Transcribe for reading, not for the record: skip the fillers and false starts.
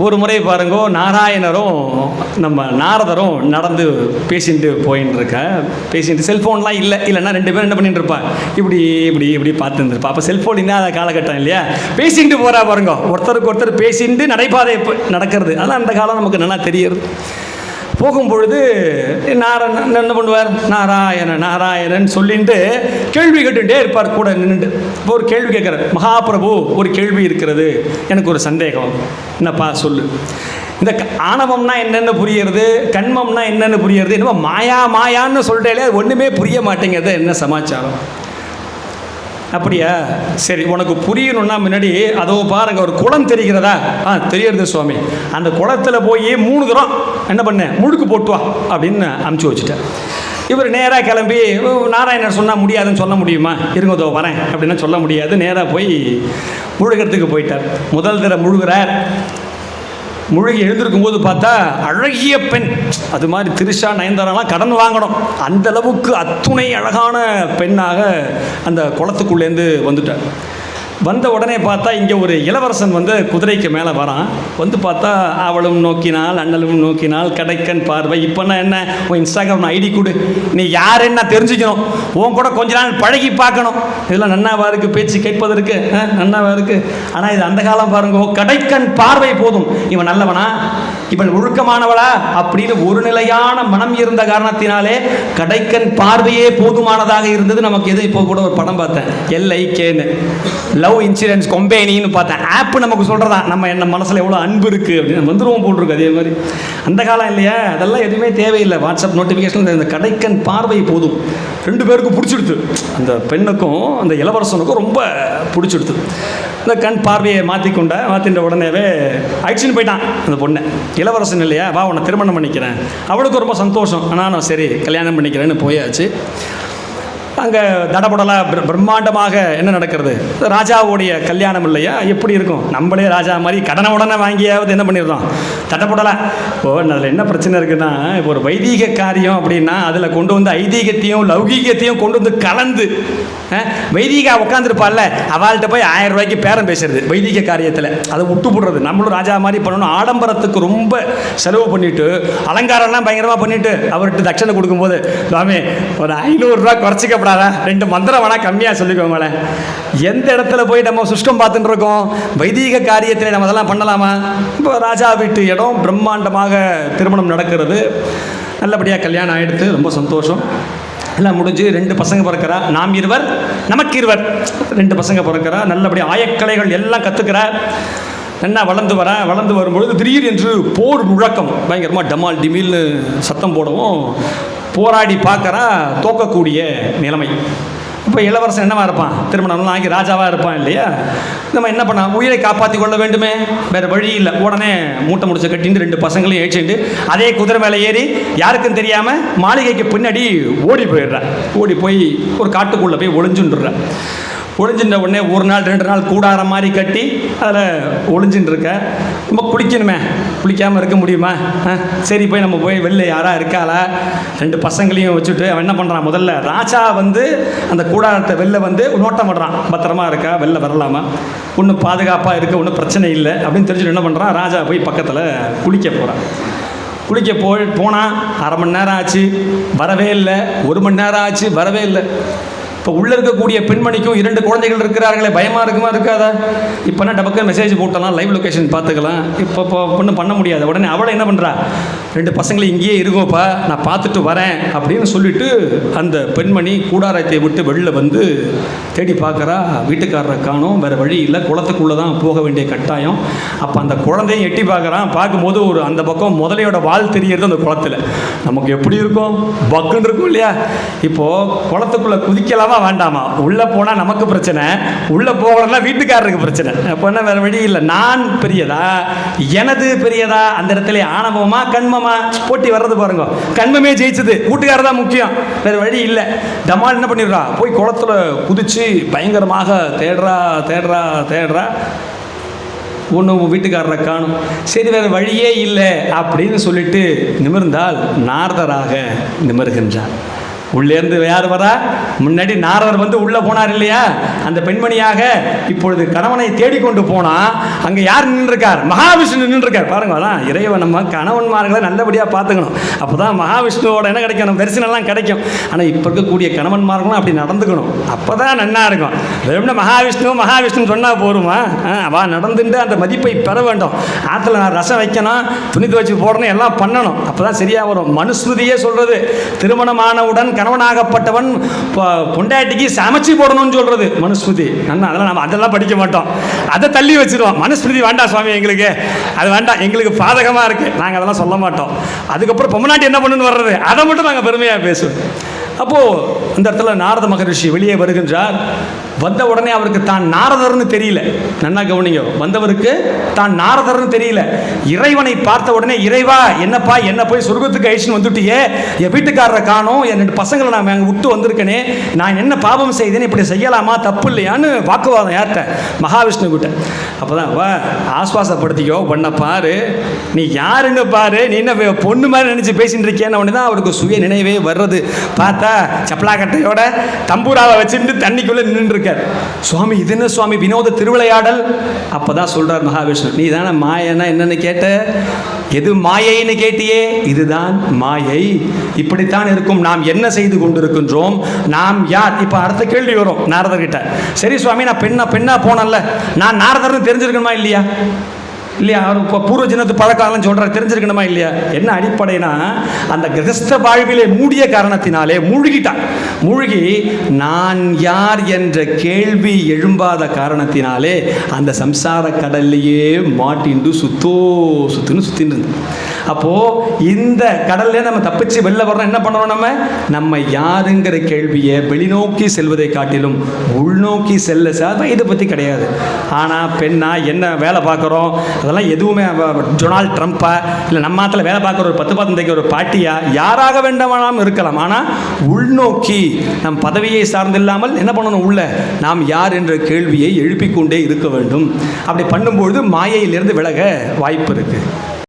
ஒரு முறை பாருங்கோ, நாராயணரும் நம்ம நாரதரும் நடந்து பேசிட்டு போயின்னு இருக்க. பேசிட்டு செல்ஃபோன்லாம் இல்லைன்னா 2 பேரும் என்ன பண்ணிட்டு இருப்பா, இப்படி இப்படி இப்படி பார்த்துருந்துருப்பா. அப்போ செல்ஃபோன் இல்லாத காலகட்டம் இல்லையா. பேசிட்டு போகிறா பாருங்க, ஒருத்தருக்கு ஒருத்தர் பேசிட்டு நடைபாதை நடக்கிறது. அதெல்லாம் அந்த காலம் நமக்கு நல்லா தெரியுது. போகும்பொழுது நாராயணன் என்ன பண்ணுவார், நாராயணன் நாராயணன் சொல்லிட்டு கேள்வி கேட்டுகிட்டே இருப்பார் கூட நின்றுட்டு. இப்போ ஒரு கேள்வி கேட்குறார், மகாபிரபு ஒரு கேள்வி இருக்கிறது, எனக்கு ஒரு சந்தேகம். என்னப்பா சொல்லு. இந்த ஆணவம்னா என்னென்னு புரியுறது, கண்மம்னா என்னென்னு புரியுறது, என்னமோ மாயா மாயான்னு சொல்லிட்டே ஒன்றுமே புரிய மாட்டேங்கிறது, என்ன சமாச்சாரம்? அப்படியா, சரி, உனக்கு புரியணும்னா முன்னாடி அதோ பாருங்க ஒரு குளம் தெரிகிறதா? தெரியுறது சுவாமி. அந்த குளத்தில் போய் 3 தரம் என்ன பண்ண, முழுக்கு போட்டு வா அப்படின்னு அமுச்சு வச்சுட்டேன். இவர் நேராக கிளம்பி, நாராயணர் சொன்னால் முடியாதுன்னு சொல்ல முடியுமா, இருங்க அதோ வரேன் அப்படின்னா சொல்ல முடியாது. நேராக போய் முழுகிறதுக்கு போயிட்டார். முதல் தடவை முழுகிறார். முழுகி எழுந்திருக்கும் போது பார்த்தா அழகிய பெண். அது மாதிரி திரிஷா நயன்தாராலாம் கடன் வாங்கணும், அந்த அளவுக்கு அத்துணை அழகான பெண்ணாக அந்த குளத்துக்குள்ளேருந்து வந்துட்டார். வந்த உடனே பார்த்தா இங்கே ஒரு இளவரசன் குதிரைக்கு மேலே வரான். பார்த்தா அவளும் நோக்கினாள், அண்ணலும் நோக்கினாள், கடைக்கன் பார்வை. இப்போனா என்ன, உன் இன்ஸ்டாகிராம் ஐடி கொடு, நீ யாருன்னு நான் தெரிஞ்சுக்கணும், உன் கூட கொஞ்ச நாள் பழகி பார்க்கணும். இதெல்லாம் நன்னாவா இருக்குது, பேச்சு கேட்பதற்கு நன்னாவா இருக்குது. ஆனால் இது அந்த காலம் பாருங்க, கடைக்கன் பார்வை போதும், இவன் நல்லவனா, இவள் ஒழுக்கமானவளா அப்படின்னு ஒரு நிலையான மனம் இருந்த காரணத்தினாலே கடைக்கன் பார்வையே போதுமானதாக இருந்தது. நமக்கு எது, இப்போ கூட ஒரு படம் பார்த்தேன், LIKன்னு, லவ் இன்சூரன்ஸ் கம்பெனின்னு பார்த்தேன். ஆப் நமக்கு சொல்கிறதா, நம்ம என்ன மனசில் எவ்வளோ அன்பு இருக்குது அப்படின்னு வந்துருவோம் போட்டிருக்கு. அதே மாதிரி அந்த காலம் இல்லையா, அதெல்லாம் எதுவுமே தேவையில்லை. வாட்ஸ்அப் நோட்டிஃபிகேஷன், இந்த கடைக்கன் பார்வை போதும். 2 பேருக்கும் பிடிச்சிடுது, அந்த பெண்ணுக்கும் அந்த இளவரசனுக்கும் ரொம்ப பிடிச்சிடுது. இந்த கண் பார்வையை மாற்றின்ற உடனேவே அழிச்சுன்னு போயிட்டான் அந்த பொண்ணை. இளவரசன் இல்லையா, வா உன்னை திருமணம் பண்ணிக்கிறேன். அவளுக்கு ரொம்ப சந்தோஷம். ஆனால் நான் சரி கல்யாணம் பண்ணிக்கிறேன்னு போயாச்சு. அங்கே தடபடலாக பிரம்மாண்டமாக என்ன நடக்கிறது, ராஜாவுடைய கல்யாணம் இல்லையா, எப்படி இருக்கும், நம்மளே ராஜா மாதிரி கடனை உடனே வாங்கியாவது என்ன பண்ணிடுறோம், தடபடலாக. அதில் என்ன பிரச்சனை இருக்குன்னா, இப்போ ஒரு வைதீக காரியம் அப்படின்னா அதில் கொண்டு ஐதீகத்தையும் லௌகீகத்தையும் கொண்டு கலந்து, வைதீகா உட்காந்துருப்பாள்ல, அவள்கிட்ட போய் 1000 ரூபாய்க்கு பேரம் பேசுறது வைதீக காரியத்தில், அதை விட்டு போடுறது. நம்மளும் ராஜா மாதிரி பண்ணணும், ஆடம்பரத்துக்கு ரொம்ப செலவு பண்ணிவிட்டு அலங்காரம்லாம் பயங்கரமாக பண்ணிவிட்டு அவர்கிட்ட தட்சணை கொடுக்கும்போது, சுவாமி ஒரு 500 ரூபா குறைச்சிக்க 2 மந்திரம் வேணா கம்மியாக சொல்லிக்கோங்களேன். எந்த இடத்துல போய் நம்ம சுஷ்டம் பார்த்துட்டு இருக்கோம், வைதீக காரியத்தில் நம்ம அதெல்லாம் பண்ணலாமா? இப்போ ராஜா வீட்டு இடம், பிரம்மாண்டமாக திருமணம் நடக்கிறது, நல்லபடியாக கல்யாணம் ஆகிடுது, ரொம்ப சந்தோஷம். எல்லாம் முடிஞ்சு 2 பசங்க பிறக்கிறா, நாம் இருவர் நமக்கு இருவர், 2 பசங்க பிறக்கிறா. நல்லபடியாக ஆயக்கலைகள் எல்லாம் கற்றுக்கிறார். என்ன வளர்ந்து வரும்பொழுது திடீர் என்று போர் முழக்கம், பயங்கரமாக டமால் டிமில்னு சத்தம் போடவும் போராடி பார்க்குறா, தோக்கக்கூடிய நிலைமை. இப்போ இளவரசன் என்னவா இருப்பான், திருமணம்லாம் ஆகி ராஜாவாக இருப்பான் இல்லையா. நம்ம என்ன பண்ண, உயிரை காப்பாற்றி கொள்ள வேண்டுமே, வேறு வழி இல்லை. உடனே மூட்டை முடிச்ச கட்டிட்டு 2 பசங்களையும் ஏற்றிட்டு அதே குதிரை மேலே ஏறி யாருக்கும் தெரியாமல் மாளிகைக்கு பின்னாடி ஓடி போயிடுறேன். ஓடி போய் ஒரு காட்டுக்குள்ளே போய் ஒளிஞ்சுட்டுறேன். ஒளிஞ்சின்ற உடனே 1 நாள் 2 நாள் கூடார மாதிரி கட்டி அதில் ஒளிஞ்சின்னு இருக்க. நம்ம குளிக்கணுமே, குளிக்காமல் இருக்க முடியுமா? சரி போய் நம்ம போய் வெளில யாரா இருக்காளா, 2 பசங்களையும் வச்சுட்டு அவன் என்ன பண்ணுறான், முதல்ல ராஜா அந்த கூடாரத்தை வெளில நோட்டம் பண்ணுறான், பத்திரமா இருக்கா, வெளில வரலாமா, ஒன்றும் பாதுகாப்பாக இருக்க, ஒன்றும் பிரச்சனை இல்லை அப்படின்னு தெரிஞ்சுட்டு என்ன பண்ணுறான், ராஜா போய் பக்கத்தில் குளிக்க போகிறான். குளிக்க போனால் 1/2 மணி நேரம் ஆச்சு, வரவே இல்லை. 1 மணி நேரம் ஆச்சு, வரவே இல்லை. இப்போ உள்ளே இருக்கக்கூடிய பெண்மணிக்கும் 2 குழந்தைகள் இருக்கிறார்களே, பயமாக இருக்குமா இருக்காதா? இப்போனா டபக்கு மெசேஜ் போட்டலாம், லைவ் லொக்கேஷன் பார்த்துக்கலாம். இப்போ ஒன்றும் பண்ண முடியாது. உடனே அவளை என்ன பண்ணுறா, 2 பசங்களை இங்கேயே இருக்கும்ப்பா, நான் பார்த்துட்டு வரேன் அப்படின்னு சொல்லிட்டு அந்த பெண்மணி கூடாரத்தை விட்டு வெளில தேடி பார்க்குறா. வீட்டுக்காரரை காணோம், வேறு வழி இல்லை, குளத்துக்குள்ளே தான் போக வேண்டிய கட்டாயம். அப்போ அந்த குழந்தையும் எட்டி பார்க்குறான். பார்க்கும்போது அந்த பக்கம் முதலையோட வால் தெரிகிறது அந்த குளத்தில். நமக்கு எப்படி இருக்கும், பக்குன்னு இருக்கும் இல்லையா. இப்போது குளத்துக்குள்ளே குதிக்கலாமா வேண்டாமா, உள்ளே போனால் நமக்கு பிரச்சனை, உள்ளே போகலன்னா வீட்டுக்காரருக்கு பிரச்சனை. அப்போ என்ன வேறு வழி இல்லை, நான் பெரியதா எனது பெரியதா, அந்த இடத்துல ஆணவமா கண்மமா போட்டி வர்றது பாருங்க. கண்மமே ஜெயிச்சது, வீட்டுக்காரர் தான் முக்கியம், வேறு வழி இல்லை. டமால் என்ன பண்ணிடுறா, போய் குளத்துல குதிச்சு பயங்கரமாக தேடுறா. ஒன்றும் வீட்டுக்காரரை காணும். சரி வேறு வழியே இல்லை அப்படின்னு சொல்லிட்டு நிமிர்ந்தால் நாரதராக நிமிர்கின்றார். உள்ளேருந்து யார் வரா? முன்னாடி நாரதர் வந்து உள்ளே போனார் இல்லையா, அந்த பெண்மணியாக. இப்பொழுது கணவனை தேடிக்கொண்டு போனால் அங்கே யார் நின்றுருக்கார்? மகாவிஷ்ணு நின்றுருக்கார். பாருங்க, அதான் இறைவன் நம்ம கணவன்மார்களை நல்லபடியாக பார்த்துக்கணும். அப்போ தான் மகாவிஷ்ணுவோட என்ன கிடைக்கும்? நம்ம தரிசனம்லாம் கிடைக்கும். ஆனால் இப்போ இருக்கக்கூடிய கணவன்மார்களும் அப்படி நடந்துக்கணும். அப்போ தான் நல்லா இருக்கும். வெறும்னா மகாவிஷ்ணு சொன்னால் போருமா? அவள் நடந்துட்டு அந்த மதிப்பை பெற வேண்டும். ஆற்றுல நான் ரசம் வைக்கணும், துணி துவச்சி போடணும், எல்லாம் பண்ணணும். அப்போ தான் சரியாக வரும். மனுஸ்மிருதியே சொல்கிறது, திருமணமானவுடன் கணவனாகப்பட்டவன் பொண்டாட்டிக்கு சமைச்சு போடணும்னு சொல்கிறது மனுஸ்மிருதி. அதெல்லாம் நம்ம அதெல்லாம் படிக்க மாட்டோம், அதை தள்ளி வச்சிருவோம். மனுஸ்மிருதி வேண்டாம் சுவாமி, எங்களுக்கு அது வேண்டாம், எங்களுக்கு பாதகமாக இருக்குது, நாங்கள் அதெல்லாம் சொல்ல மாட்டோம். அதுக்கப்புறம் பொம்மநாட்டி என்ன பண்ணுன்னு வர்றது, அதை மட்டும் நாங்கள் பெருமையாக பேசுவோம். அப்போது இந்த இடத்துல நாரத மகரிஷி வெளியே வருகின்றார். வந்த உடனே அவருக்கு தான் நாரதர்னு தெரியல. நல்லா கவனிங்க, வந்தவருக்கு தான் நாரதர்னு தெரியல. இறைவனை பார்த்த உடனே, இறைவா என்னப்பா என்ன போய் சொர்க்கத்துக்கு அழிச்சுன்னு வந்துட்டியே, என் வீட்டுக்காரரை காணோம், என் 2 பசங்களை நான் அங்கே விட்டு வந்திருக்கேனே, நான் என்ன பாவம் செய்தேன்னு, இப்படி செய்யலாமா, தப்பு இல்லையான்னு வாக்குவாதம் யார்கிட்ட? மகாவிஷ்ணு கிட்ட. அப்போ தான் வா, ஆஸ்வாசப்படுத்திக்கோ, பண்ண பாரு, நீ யாருன்னு பாரு, நீ என்ன பொண்ணு மாதிரி நினச்சி பேசிட்டு இருக்கேன்னு உடனே தான் அவருக்கு சுய நினைவே வர்றது. பார்த்தா சப்பலா கட்டையோட தம்பூராவை வச்சுட்டு தண்ணிக்குள்ளே நின்றுருக்கு. சுவாமி இது என்ன சுவாமி, வினோத திருவிளையாடல்? அப்பதான் சொல்றார் மகாவிஷ்ணு, நீ தானே மாயன்னா என்னன்னு கேட்ட, எது மாயைன்னு கேட்டியே, இதுதான் மாயை. இப்படித்தான் இருக்கும் நாம் என்ன செய்து கொண்டிருக்கின்றோம், நாம் யார். இப்போ அடுத்த கேள்வி வரும் நாரதர்கிட்ட. சரி சுவாமி, நான் பெண்ணா போனேன்ல, நான் நாரதர்னு தெரிஞ்சிருக்கணுமா இல்லையா? அவர் இப்போ பூர்வ ஜனத்து பழக்காலம் சொல்கிறார், தெரிஞ்சிருக்கணுமா இல்லையா? என்ன அடிப்படைனா, அந்த கிரகஸ்த வாழ்விலே மூடிய காரணத்தினாலே மூழ்கி நான் யார் என்ற கேள்வி எழும்பாத காரணத்தினாலே அந்த சம்சார கடல்லையே மாட்டிண்டு சுத்தின்னு இருந்தது. அப்போது இந்த கடல்ல நம்ம தப்பிச்சு வெளில வர்றோம். என்ன பண்ணுறோம்? நம்ம யாருங்கிற கேள்வியை வெளிநோக்கி செல்வதை காட்டிலும் உள்நோக்கி செல்ல சார் இதை பற்றி கிடையாது. ஆனால் பெண்ணா என்ன வேலை பார்க்குறோம், அதெல்லாம் எதுவுமே டொனால்ட் ட்ரம்ப்பா இல்லை நம்ம நாட்டில் வேலை பார்க்குற ஒரு 10 ஒரு பாட்டியா யாராக வேண்டாம் இருக்கலாம். ஆனால் உள்நோக்கி நம் பதவியை சார்ந்தில்லாமல் என்ன பண்ணணும், உள்ள நாம் யார் என்ற கேள்வியை எழுப்பிக்கொண்டே இருக்க வேண்டும். அப்படி பண்ணும்பொழுது மாயையிலிருந்து விலக வாய்ப்பு இருக்குது.